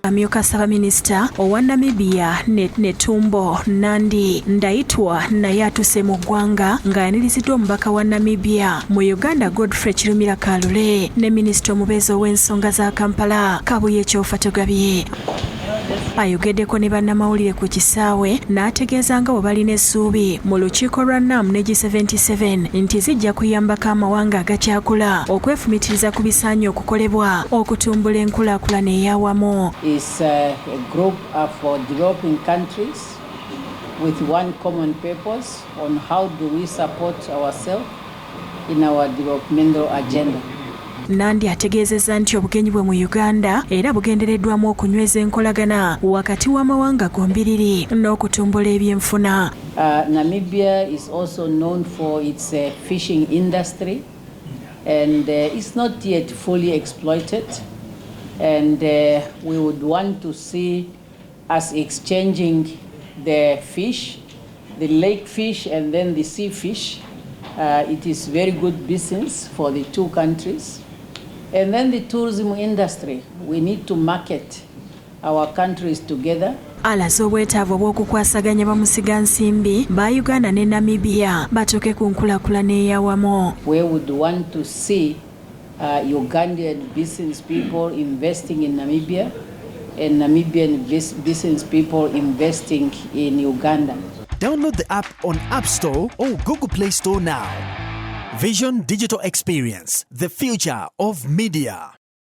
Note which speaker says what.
Speaker 1: Amyuka Ssaabaminisita owa Namibia Netumbo Nandi Ndaitwa naye atuse mu ggwanga ng'ayaniriziddwa omubaka wa Namibia mu Uganda Godfrey Kirumira Kalule ne minisita omubeezi ow'ensonga za Kampala Kabuye Kyofatogabye. Ayogeddeko ne bannamawulire ku kisaawe n'ategeeza nga bwe balina essuubi mu lukiiko lwa NAM ne G77 nti zijja kuyambako amawanga agakyakula okwefumitiriza ku bisaanyi okukolebwa okutumbula enkulaakulana ey'awamu.
Speaker 2: Is a group of developing countries with one common purpose on how do we support ourselves in our developmental agenda.
Speaker 1: Nandi ategeezezza nti obugenyi bwe mu Uganda era bugendereddwamu okunyweza enkolagana wakati w'amawanga gombiriri n'okutumbula ebyenfuna.
Speaker 2: Namibia is also known for its fishing industry and it's not yet fully exploited, and we would want to see us exchanging the fish, the lake fish and then the sea fish. It is very good business for the two countries. And then the tourism industry, we need to market our countries together.
Speaker 1: Alaze obwetaavu obw'okukwasaganya bamusigansimbi ba Uganda ne Namibia batuuke ku nkulaakulana ey'awamu.
Speaker 2: We would want to see Ugandan business people investing in Namibia and Namibian business people investing in Uganda.
Speaker 3: Download the app on App Store or Google Play Store now. Vision Digital Experience, the future of media.